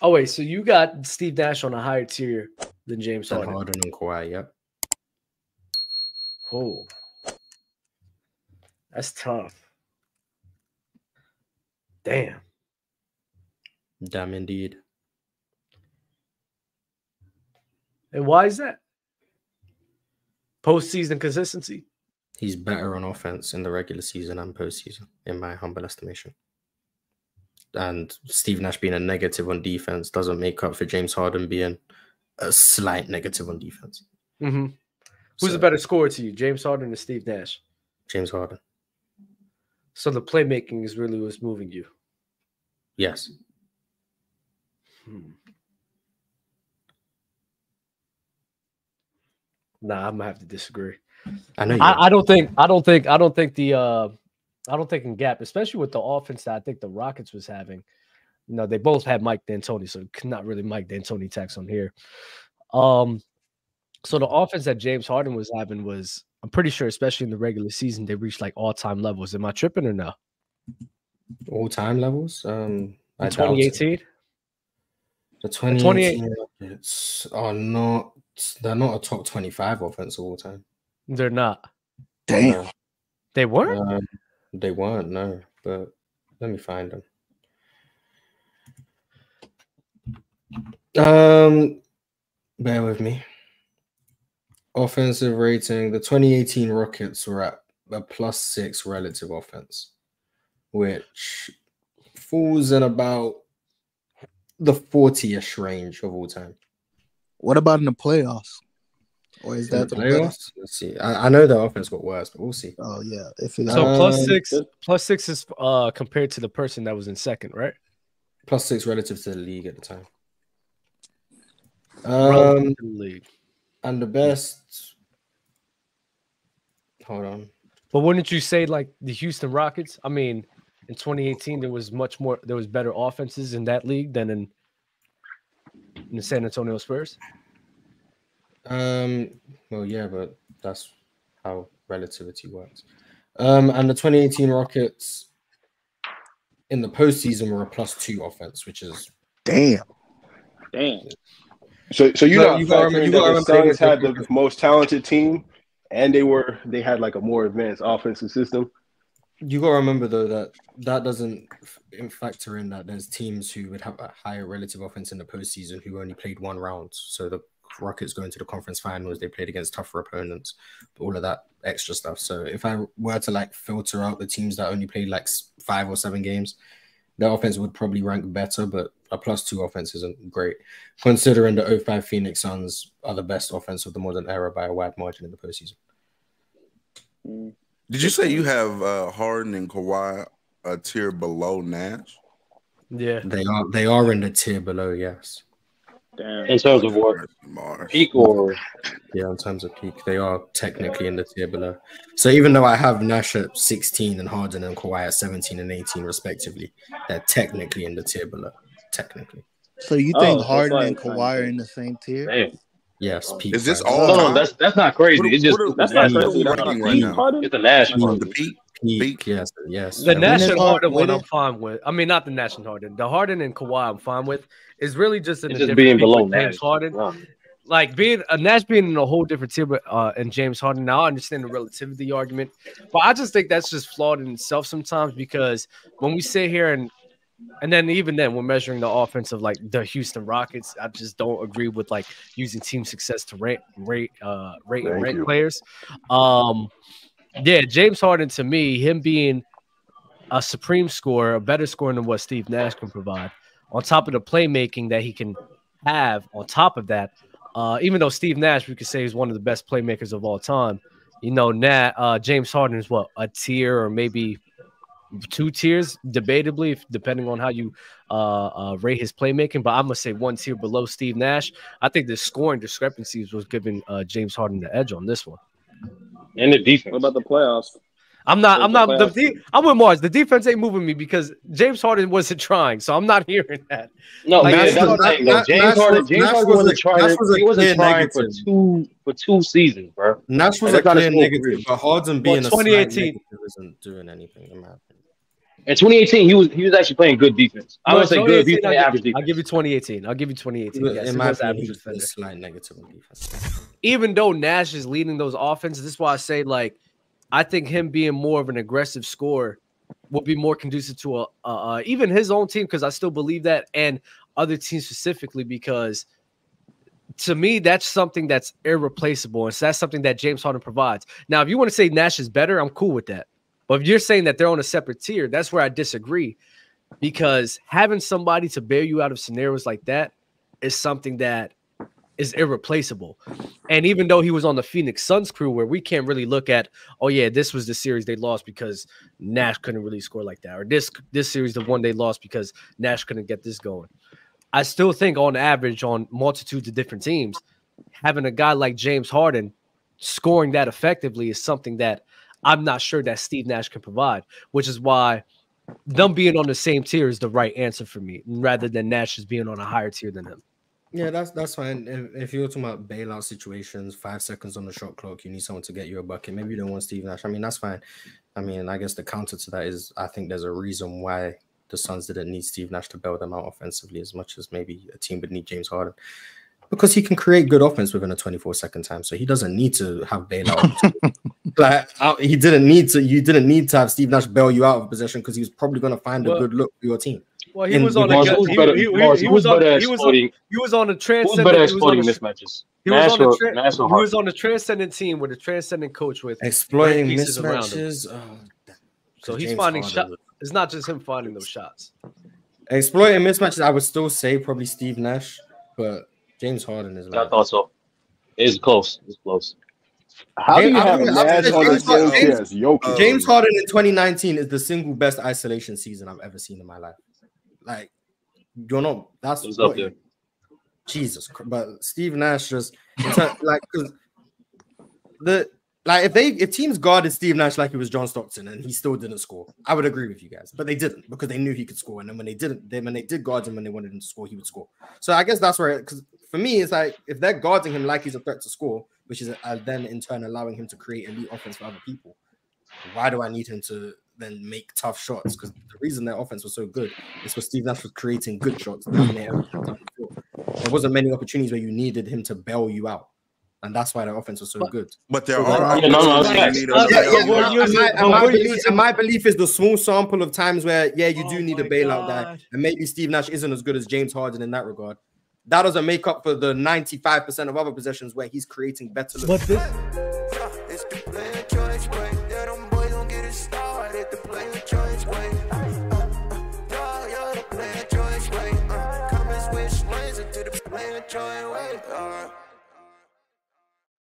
Oh wait, so you got Steve Nash on a higher tier than James Harden. Harden and Kawhi, yep. Oh, that's tough. Damn. Damn indeed. And why is that? Postseason consistency. He's better on offense in the regular season and postseason, in my humble estimation. And Steve Nash being a negative on defense doesn't make up for James Harden being a slight negative on defense. Mm-hmm. Who's a better scorer to you, James Harden or Steve Nash? James Harden. So the playmaking is really what's moving you. Yes. Nah, I'm gonna have to disagree. I know. I don't think in Gap, especially with the offense that I think the Rockets was having. You know, they both had Mike D'Antoni, so not really Mike D'Antoni tax on here. So the offense that James Harden was having was, I'm pretty sure, especially in the regular season, they reached like all-time levels. Am I tripping or no? All-time levels? In 2018? The 2018 Rockets are not, they're not a top 25 offense all the time. They're not. Damn. No. They weren't? They weren't, no. But let me find them. Bear with me. Offensive rating. The 2018 Rockets were at a +6 relative offense, which falls in about the 40-ish range of all time. What about in the playoffs? Or is that the playoffs? Let's see. I know the offense got worse, but we'll see. Oh yeah. So +6 is compared to the person that was in second, right? +6 relative to the league at the time. Relative to the league. And the best. Hold on. But wouldn't you say like the Houston Rockets? I mean, in 2018, there was better offenses in that league than in the San Antonio Spurs. Well, yeah, but that's how relativity works. And the 2018 Rockets in the postseason were a +2 offense, which is damn. So you got the Suns had the most talented team, and they had like a more advanced offensive system. You got to remember though that doesn't factor in that there's teams who would have a higher relative offense in the postseason who only played one round. So the Rockets going to the conference finals, they played against tougher opponents, all of that extra stuff. So if I were to like filter out the teams that only played like 5 or 7 games, their offense would probably rank better, but a +2 offense isn't great, considering the 05 Phoenix Suns are the best offense of the modern era by a wide margin in the postseason. Did you say you have Harden and Kawhi a tier below Nash? Yeah, they are in the tier below. Yes. Damn. In terms of what? Peak or? Yeah, in terms of peak, they are technically in the tier below. So even though I have Nash at 16 and Harden and Kawhi at 17 and 18 respectively, they're technically in the tier below. Technically. So you think Harden and Kawhi are in the same tier? Damn. Yes. Peak. Is this all? No, that's not crazy. It's just that's not crazy. It's the Nash one. The peak. Yes. The Nash and Harden one I'm fine with. I mean, not the Nash and Harden. The Harden and Kawhi I'm fine with. It's really just in just being below James Harden. Like Nash being in a whole different tier, but and James Harden. Now I understand the relativity argument, but I just think that's just flawed in itself sometimes, because when we sit here and then even then we're measuring the offense of like the Houston Rockets, I just don't agree with like using team success to rate players. Yeah, James Harden, to me, him being a supreme scorer, a better scorer than what Steve Nash can provide, on top of the playmaking that he can have on top of that, even though Steve Nash, we could say, is one of the best playmakers of all time, you know, James Harden is what, a tier or maybe 2 tiers, debatably, depending on how you rate his playmaking. But I'm going to say 1 tier below Steve Nash. I think the scoring discrepancies was giving James Harden the edge on this one. And the defense. What about the playoffs? I'm with Mars. The defense ain't moving me because James Harden wasn't trying, so I'm not hearing that. No, like, that's the thing. James Harden wasn't trying. He wasn't trying for 2 seasons, bro. Nash was a clear negative, but Harden being a 2018 isn't doing anything in my opinion. In 2018, he was actually playing good defense. I would say good. He was playing average defense. I'll give you 2018. Yes, in my opinion, he was a slight negative on defense. Even though Nash is leading those offenses, this is why I say, like, I think him being more of an aggressive scorer will be more conducive to even his own team, because I still believe that, and other teams specifically, because to me, that's something that's irreplaceable. And so that's something that James Harden provides. Now, if you want to say Nash is better, I'm cool with that. But if you're saying that they're on a separate tier, that's where I disagree, because having somebody to bail you out of scenarios like that is something that is irreplaceable. And even though he was on the Phoenix Suns crew, where we can't really look at, oh yeah, this was the series they lost because Nash couldn't really score like that, or this series the one they lost because Nash couldn't get this going. I still think on average, on multitudes of different teams, having a guy like James Harden scoring that effectively is something that I'm not sure that Steve Nash can provide, which is why them being on the same tier is the right answer for me, rather than Nash just being on a higher tier than him. Yeah, that's fine. If you're talking about bailout situations, 5 seconds on the shot clock, you need someone to get you a bucket. Maybe you don't want Steve Nash. I mean, that's fine. I mean, I guess the counter to that is I think there's a reason why the Suns didn't need Steve Nash to bail them out offensively as much as maybe a team would need James Harden. Because he can create good offense within a 24-second time, so he doesn't need to have bailout. You didn't need to have Steve Nash bail you out of possession, because he was probably going to find a good look for your team. Well, he was on a transcendent mismatches. He was on a transcendent team with a transcendent coach with exploiting mismatches. So he's finding shots. It's not just him finding those shots. Exploiting mismatches, I would still say probably Steve Nash, but James Harden is. I thought so. It's close. It's close. How do you have Nash on the same tier as Jokic? James Harden in 2019 is the single best isolation season I've ever seen in my life. Like, you're not. That's up there. Jesus Christ. But Steve Nash just like, because if teams guarded Steve Nash like he was John Stockton and he still didn't score, I would agree with you guys. But they didn't, because they knew he could score. And then when they did guard him and they wanted him to score, he would score. So I guess that's where, because for me, it's like if they're guarding him like he's a threat to score, which is then in turn allowing him to create elite offense for other people, why do I need him to then make tough shots? Because the reason their offense was so good is because Steve Nash was creating good shots. There wasn't many opportunities where you needed him to bail you out. And that's why their offense was so good. But there are my belief is the small sample of times where, you do need a bailout guy. And maybe Steve Nash isn't as good as James Harden in that regard. That doesn't make up for the 95% of other possessions where he's creating better looks. But this... Joy way.